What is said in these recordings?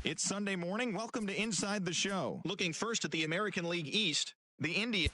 It's Sunday morning. Welcome to Inside the Show. Looking first at the American League East, the Indians.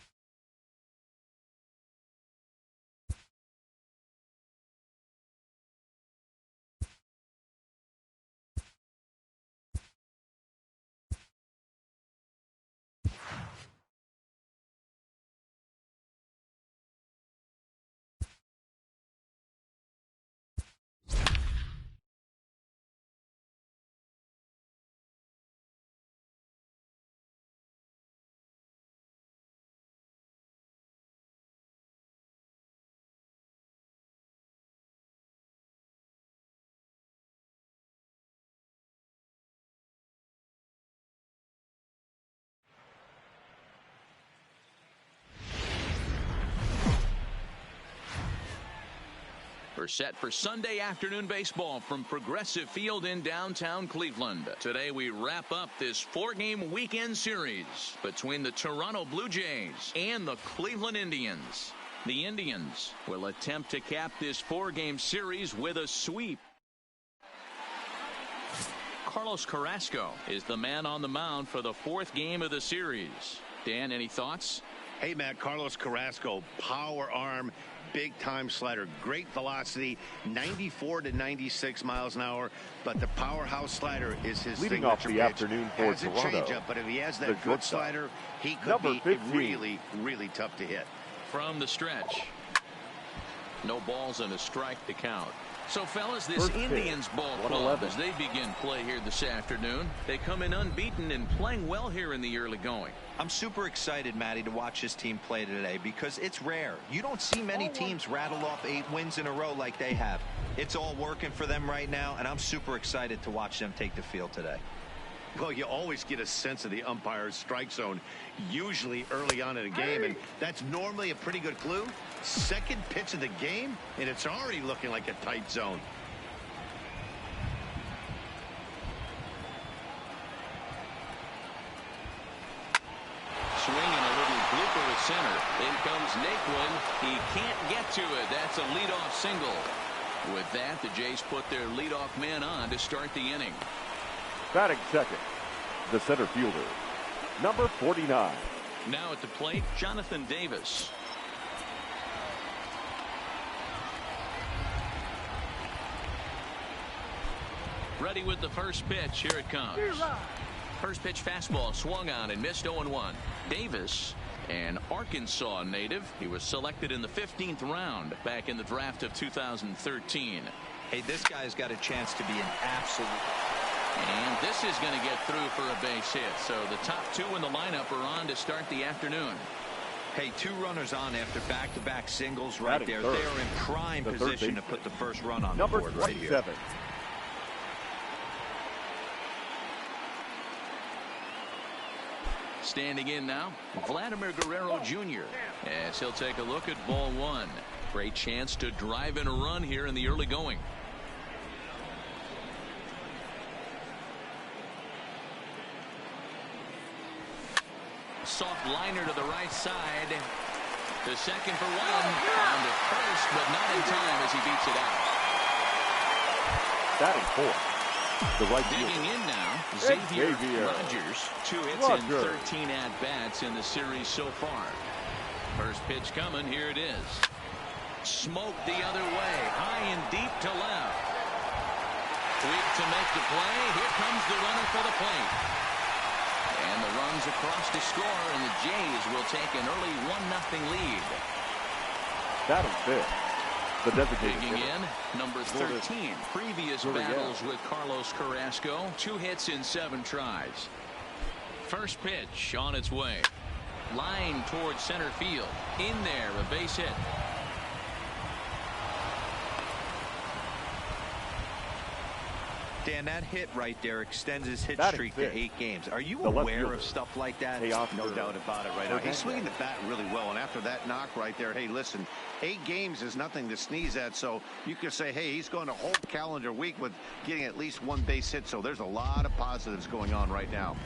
We're set for Sunday afternoon baseball from Progressive Field in downtown Cleveland. Today we wrap up this four-game weekend series between the Toronto Blue Jays and the Cleveland Indians. The Indians will attempt to cap this four-game series with a sweep. Carlos Carrasco is the man on the mound for the fourth game of the series. Dan, any thoughts? Hey, Matt, Carlos Carrasco, power arm, big-time slider, great velocity, 94 to 96 miles an hour, but the powerhouse slider is his leading signature off the pitch. afternoon for Has a Toronto. changeup, but if he has that good slider, he could Number be 15. really, really tough to hit. From the stretch. No balls and a strike to count. So, fellas, this First Indians pitch, ball club, 111. as they begin play here this afternoon, they come in unbeaten and playing well here in the early going. I'm super excited, Matty, to watch this team play today because it's rare. You don't see many teams rattle off 8 wins in a row like they have. It's all working for them right now, and I'm super excited to watch them take the field today. Well, you always get a sense of the umpire's strike zone, usually early on in a game, and that's normally a pretty good clue. Second pitch of the game, and it's already looking like a tight zone. Swing and a little blooper at center. In comes Naquin. He can't get to it. That's a leadoff single. With that, the Jays put their leadoff man on to start the inning. Batting second, the center fielder, number 49. Now at the plate, Jonathan Davis. Ready with the first pitch. Here it comes. First pitch fastball swung on and missed 0-1. Davis, an Arkansas native. He was selected in the 15th round back in the draft of 2013. Hey, this guy's got a chance to be an absolute. And this is going to get through for a base hit. So the top two in the lineup are on to start the afternoon. Hey, 2 runners on after back-to-back singles right Batting there. third. They are in prime The position third to put the first run on Number the board right here. 27. Standing in now, Vladimir Guerrero Jr. as he'll take a look at ball one. Great chance to drive in a run here in the early going. Soft liner to the right side. The second for one. On to first, but not in time as he beats it out. Batting fourth, the right Digging fielder, in now, Xavier Xavier Rogers. 2 hits and 13 at-bats in the series so far. First pitch coming. Here it is. Smoked the other way. High and deep to left. Quick to make the play. Here comes the runner for the plate. And the runs across to score, and the Jays will take an early 1-0 lead. batting fifth, the designated Digging hitter. in, number 13. Previous Gurriel. battles with Carlos Carrasco. 2 hits in 7 tries. First pitch on its way. Line towards center field. In there, a base hit. Dan, that hit right there extends his hit Batting streak fifth. to 8 games. Are you The left aware fielder. of stuff like that? Hey, No doubt about it right now. He's swinging the bat really well, and after that knock right there, hey, listen, 8 games is nothing to sneeze at, so you could say, hey, he's going a whole calendar week with getting at least 1 base hit, so there's a lot of positives going on right now.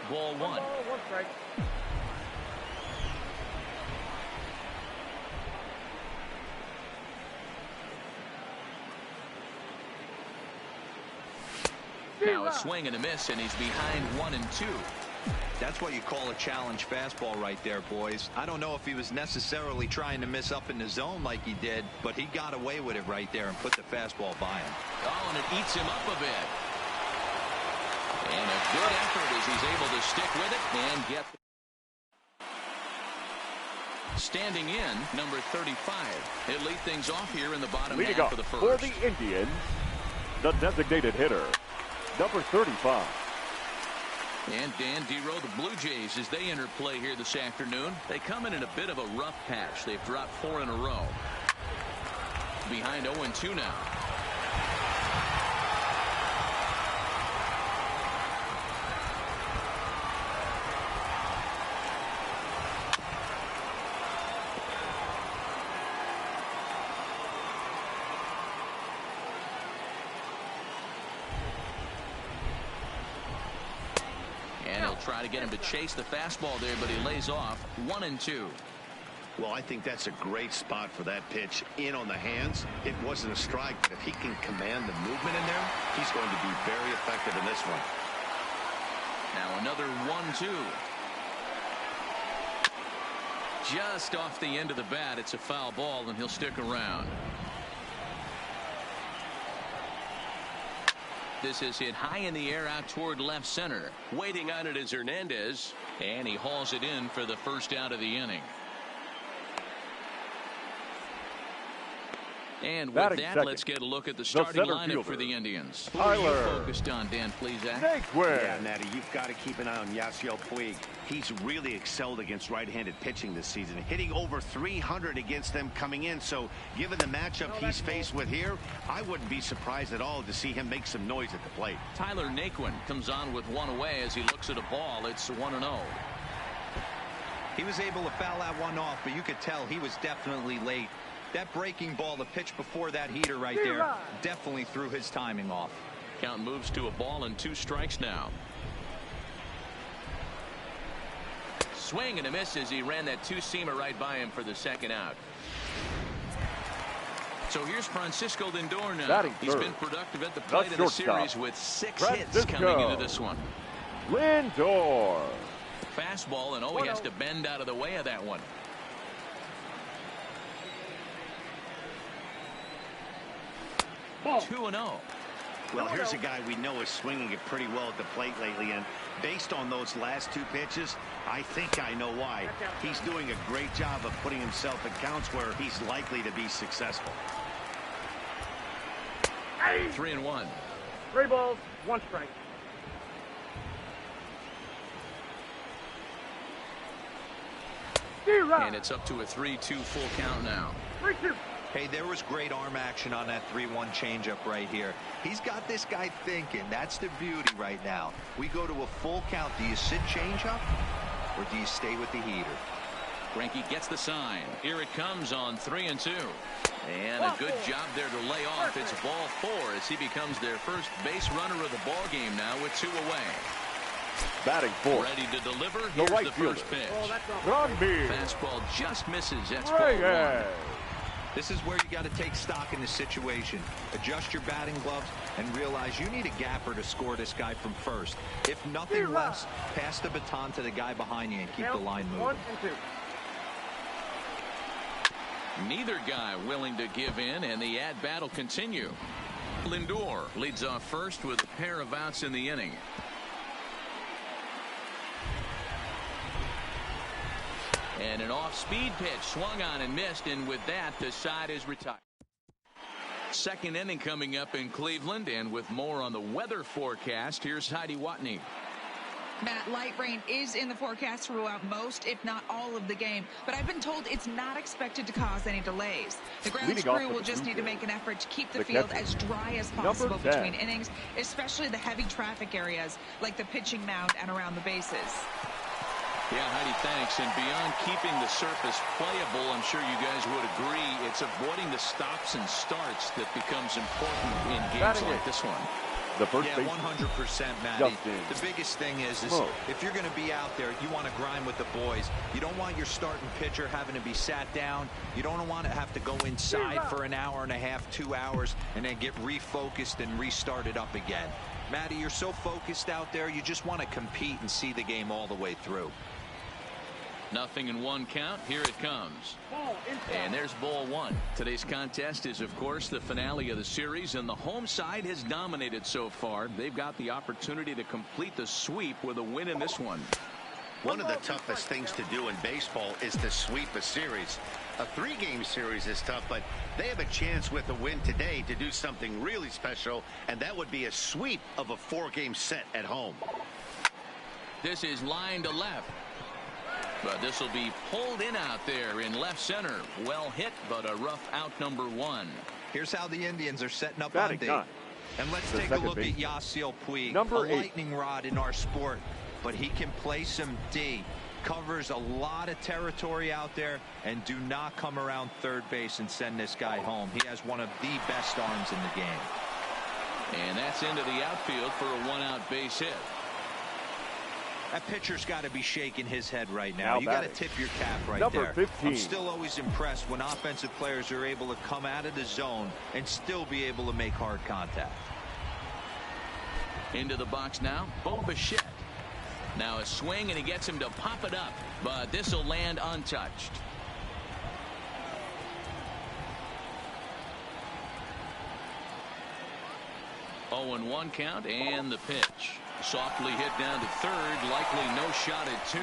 Ball 1. Now a swing and a miss, and he's behind 1-2. That's what you call a challenge fastball right there, boys. I don't know if he was necessarily trying to miss up in the zone like he did, but he got away with it right there and put the fastball by him. Oh, and it eats him up a bit. And a good effort as he's able to stick with it and get. Standing in, number 35. He'll lead things off here in the bottom half of the first. For the Indians, the designated hitter, number 35. And Dan Dero, the Blue Jays, as they enter play here this afternoon, they come in a bit of a rough patch. They've dropped 4 in a row. Behind 0-2 now. Try to get him to chase the fastball there, but he lays off 1-2. Well, I think that's a great spot for that pitch in on the hands. It wasn't a strike, but if he can command the movement in there, he's going to be very effective in this one. Now another 1-2. Just off the end of the bat. It's a foul ball, and he'll stick around. This is hit high in the air out toward left center. Waiting on it is Hernandez. And he hauls it in for the first out of the inning. And with Batting that, second, let's get a look at the starting lineup fielder for the Indians. Tyler. Who are you focused on, Dan Plesac? Yeah, Natty, you've got to keep an eye on Yasiel Puig. He's really excelled against right-handed pitching this season, hitting over 300 against them coming in. So given the matchup he's faced with here, I wouldn't be surprised at all to see him make some noise at the plate. Tyler Naquin comes on with one away as he looks at a ball. It's 1-0. He was able to foul that one off, but you could tell he was definitely late. That breaking ball, the pitch before that heater right there, definitely threw his timing off. Count moves to a ball and 2 strikes now. Swing and a miss as he ran that 2-seamer right by him for the second out. So here's Francisco Lindor now. He's been productive at the plate in the series with 6 hits coming into this one. Lindor. Fastball, and he has to bend out of the way of that one. Ball. 2-0. Well, here's a guy we know is swinging it pretty well at the plate lately, and based on those last 2 pitches, I think I know why. He's doing a great job of putting himself in counts where he's likely to be successful. 3-1. 3 balls, 1 strike. And it's up to a 3-2 full count now. 3-2. Hey, there was great arm action on that 3-1 changeup right here. He's got this guy thinking. That's the beauty right now. We go to a full count. Do you sit changeup or do you stay with the heater? Greinke gets the sign. Here it comes on 3-2. And a good job there to lay off. It's ball 4 as he becomes their first base runner of the ball game now with 2 away. Batting 4. Ready to deliver. Here's the first pitch. Fastball just misses. That's ball 1. This is where you got to take stock in the situation. Adjust your batting gloves and realize you need a gapper to score this guy from first. If nothing less, pass the baton to the guy behind you and keep the line moving. 1 and 2. Neither guy willing to give in, and the at-bat will continue. Lindor leads off first with a pair of outs in the inning. And an off-speed pitch swung on and missed, and with that, the side is retired. Second inning coming up in Cleveland, and with more on the weather forecast, here's Heidi Watney. Matt, light rain is in the forecast throughout most, if not all of the game, but I've been told it's not expected to cause any delays. The grounds crew will just need to make an effort to keep the field as dry as possible between innings, especially the heavy traffic areas like the pitching mound and around the bases. Yeah, Heidi, thanks. And beyond keeping the surface playable, I'm sure you guys would agree, it's avoiding the stops and starts that becomes important in games like this one. The first 100%, Matty. The biggest thing is if you're going to be out there, you want to grind with the boys. You don't want your starting pitcher having to be sat down. You don't want to have to go inside for an hour and a half, 2 hours, and then get refocused and restarted up again. Matty, you're so focused out there, you just want to compete and see the game all the way through. Nothing in one count. Here it comes. And there's ball one. Today's contest is, of course, the finale of the series, and the home side has dominated so far. They've got the opportunity to complete the sweep with a win in this one. One of the toughest things to do in baseball is to sweep a series. A 3-game series is tough, but they have a chance with a win today to do something really special, and that would be a sweep of a 4-game set at home. This is line to left. But this will be pulled in out there in left center. Well hit, but a rough out number 1. Here's how the Indians are setting up Batting on D. nine. And let's The take a second look at baseman. Yasiel Puig, Number a 8. lightning rod in our sport. But he can play some D. Covers a lot of territory out there, and do not come around third base and send this guy home. He has one of the best arms in the game. And that's into the outfield for a 1-out base hit. That pitcher's got to be shaking his head right now. Now You got to batting. tip your cap right Number there. 15. I'm still always impressed when offensive players are able to come out of the zone and still be able to make hard contact. Into the box now, Bo Bichette. Now a swing, and he gets him to pop it up, but this will land untouched. Oh, and 1 count, and the pitch. Softly hit down to third, likely no shot at 2.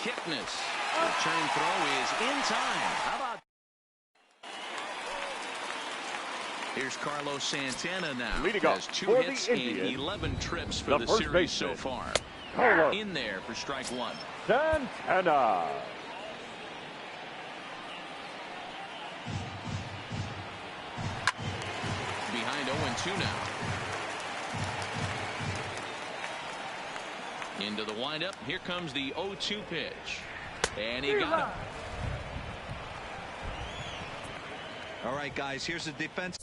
Kipnis. Return throw is in time. How about? Here's Carlos Santana now. Leading off Has 2 for hits the in Indians, 11 trips for the the first series so baseman, far. Carlos In there for strike 1. Santana. Behind 0-2 now. Into the windup. Here comes the 0-2 pitch. And he got him. All right, guys, here's the defense.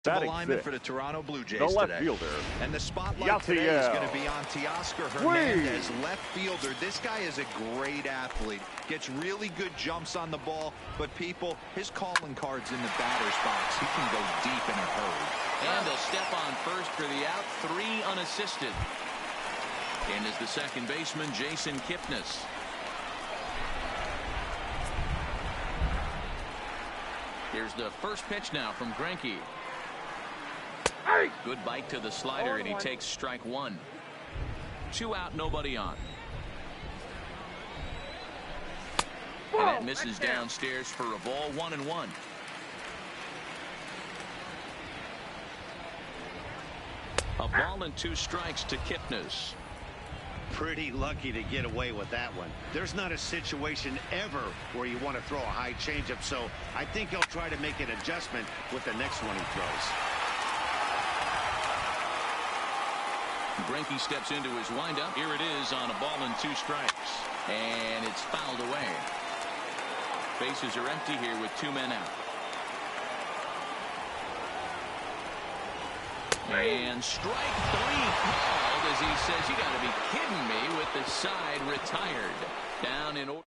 The lineman for the Toronto Blue Jays the left today. fielder. And the spotlight today is going to be on Teoscar Hernandez, left fielder. This guy is a great athlete. Gets really good jumps on the ball, but people, his calling card's in the batter's box. He can go deep in a hurry. And a step on first for the out, 3 unassisted. In is the second baseman, Jason Kipnis. Here's the first pitch now from Greinke. Good bite to the slider, and he takes strike 1. 2 out, nobody on. And that misses downstairs for a ball, 1-1. A ball and 2 strikes to Kipnis. Pretty lucky to get away with that one. There's not a situation ever where you want to throw a high changeup, so I think he'll try to make an adjustment with the next one he throws. Greinke steps into his windup. Here it is on a ball and 2 strikes. And it's fouled away. Bases are empty here with 2 men out. And strike 3 called as he says, you got to be kidding me, with the side retired. Down in order.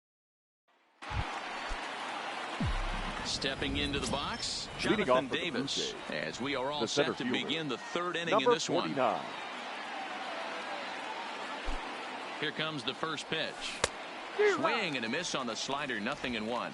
Stepping into the box, Jonathan Davis, as we are all set to begin the 3rd inning in this 49. One. Here comes the first pitch. Swing and a miss on the slider, 0-1.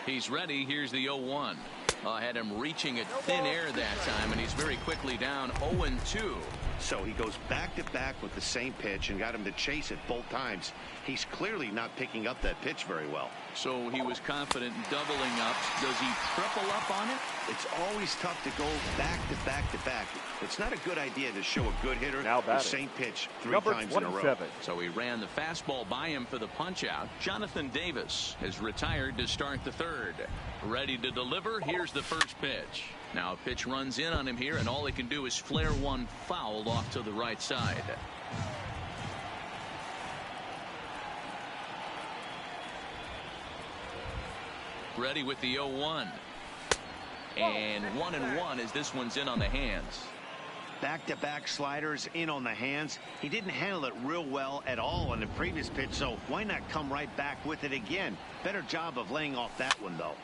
He's ready. Here's the 0-1. Had him reaching at thin air that time, and he's very quickly down 0-2. So he goes back-to-back with the same pitch and got him to chase it both times. He's clearly not picking up that pitch very well. So he was confident in doubling up. Does he triple up on it? It's always tough to go back-to-back-to-back. It's not a good idea to show a good hitter now the same pitch 3 times in a row. So he ran the fastball by him for the punch-out. Jonathan Davis has retired to start the 3rd. Ready to deliver. Here's the first pitch. Now a pitch runs in on him here, and all he can do is flare one foul off to the right side. Ready with the 0-1. And 1-1 as this one's in on the hands. Back-to-back sliders in on the hands. He didn't handle it real well at all on the previous pitch, so why not come right back with it again? Better job of laying off that one, though.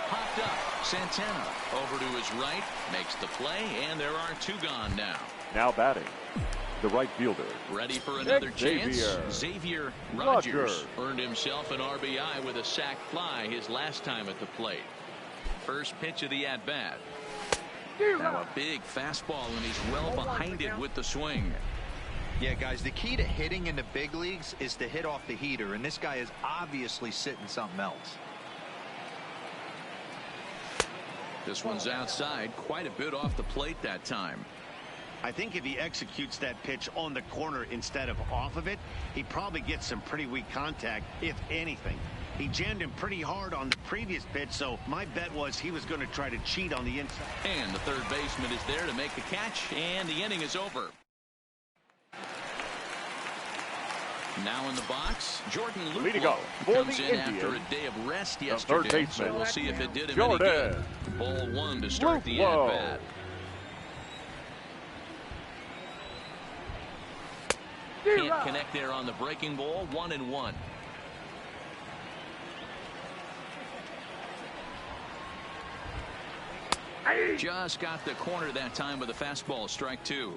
Popped up. Santana over to his right, makes the play, and there are 2 gone now. Now batting, the right fielder. Ready for another chance. Xavier Rogers earned himself an RBI with a sac fly his last time at the plate. First pitch of the at-bat. Now a big fastball, and he's well behind it with the swing. Yeah, guys, the key to hitting in the big leagues is to hit off the heater, and this guy is obviously sitting something else. This one's outside, quite a bit off the plate that time. I think if he executes that pitch on the corner instead of off of it, he probably gets some pretty weak contact, if anything. He jammed him pretty hard on the previous pitch, so my bet was he was going to try to cheat on the inside. And the third baseman is there to make the catch, and the inning is over. Now in the box, Jordan Luplow comes in after a day of rest yesterday, so we'll see if it did him any good. Ball 1 to start the at-bat. Can't connect there on the breaking ball, 1-1. Just got the corner that time with a fastball, strike 2.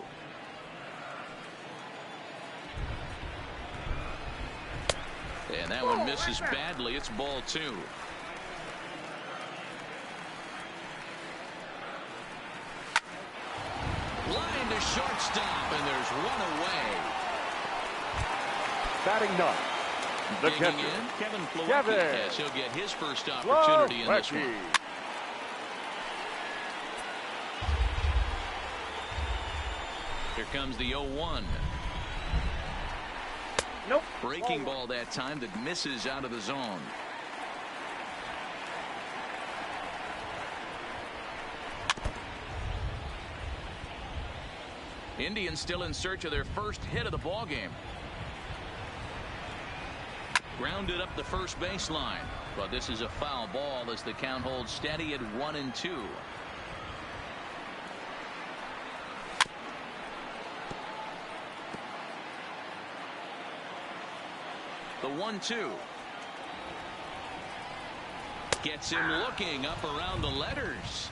And that one misses badly. It's ball 2. Line to shortstop, and there's one away. Batting 9. The catcher. Kevin Plawecki. Yes, he'll get his first opportunity in this one. Here comes the 0-1. Nope. Breaking ball that time that misses out of the zone. Indians still in search of their first hit of the ball game. Grounded up the first baseline. But this is a foul ball as the count holds steady at 1-2. The 1-2. Gets him looking up around the letters.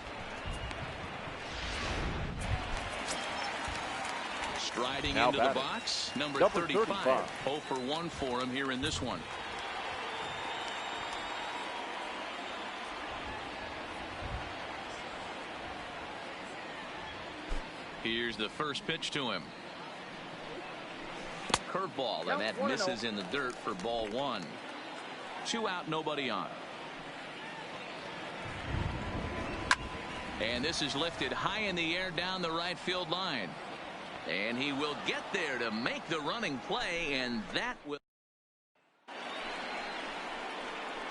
Striding now into batting. the box, number 35. 0 for 1 for him here in this one. Here's the first pitch to him. Curveball, and that misses in the dirt for ball 1. 2 out, nobody on. And this is lifted high in the air down the right field line. And he will get there to make the running play, and that will.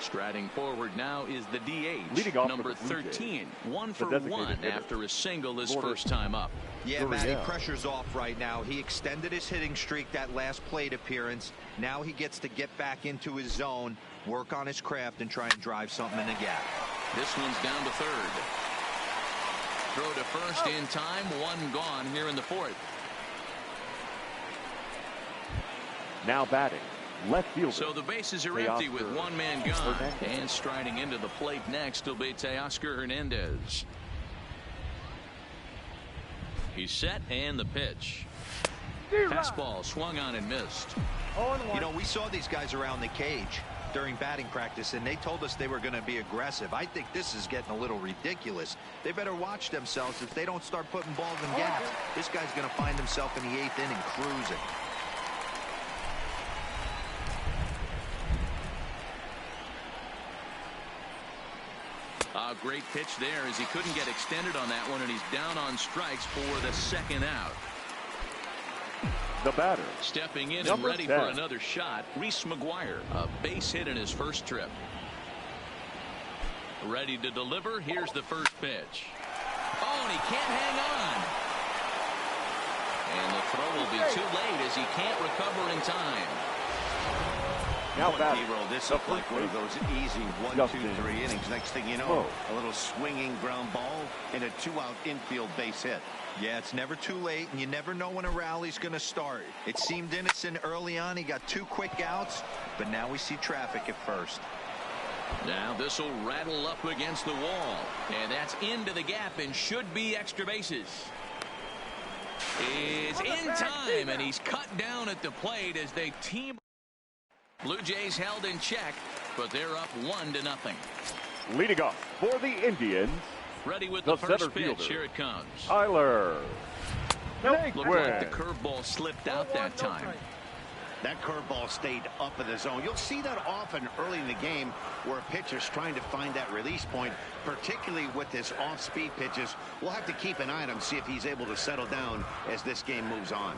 Striding forward now is the DH, number 13. 1 for 1 after a single his first time up. Yeah, Matty, pressure's off right now. He extended his hitting streak that last plate appearance. Now he gets to get back into his zone, work on his craft, and try and drive something in the gap. This one's down to third. Throw to first in time. 1 gone here in the 4th. Now batting, left fielder. So the bases are empty with 1 man gone. And striding into the plate next will be Teoscar Hernandez. He's set, and the pitch. Fastball swung on and missed. You know, we saw these guys around the cage during batting practice, and they told us they were going to be aggressive. I think this is getting a little ridiculous. They better watch themselves. If they don't start putting balls in gaps, this guy's going to find himself in the 8th inning cruising. A great pitch there as he couldn't get extended on that one, and he's down on strikes for the 2nd out. The batter, stepping in number and ready 10. for another shot, Reese McGuire, a base hit in his first trip. Ready to deliver. Here's the first pitch. Oh, and he can't hang on. And the throw will be too late as he can't recover in time. Now batting, this looked like one of those easy 1, 2, 3 innings. Next thing you know, a little swinging ground ball and a 2-out infield base hit. Yeah, it's never too late, and you never know when a rally's going to start. It seemed innocent early on. He got 2 quick outs, but now we see traffic at first. Now this will rattle up against the wall, and that's into the gap and should be extra bases. Is in time, and he's cut down at the plate as they team. Blue Jays held in check, but they're up 1-0. Leading off for the Indians, ready with the first pitch. Here it comes. Tyler. Looked like the curveball slipped out that time. That curveball stayed up in the zone. You'll see that often early in the game where a pitcher's trying to find that release point, particularly with his off-speed pitches. We'll have to keep an eye on him, see if he's able to settle down as this game moves on.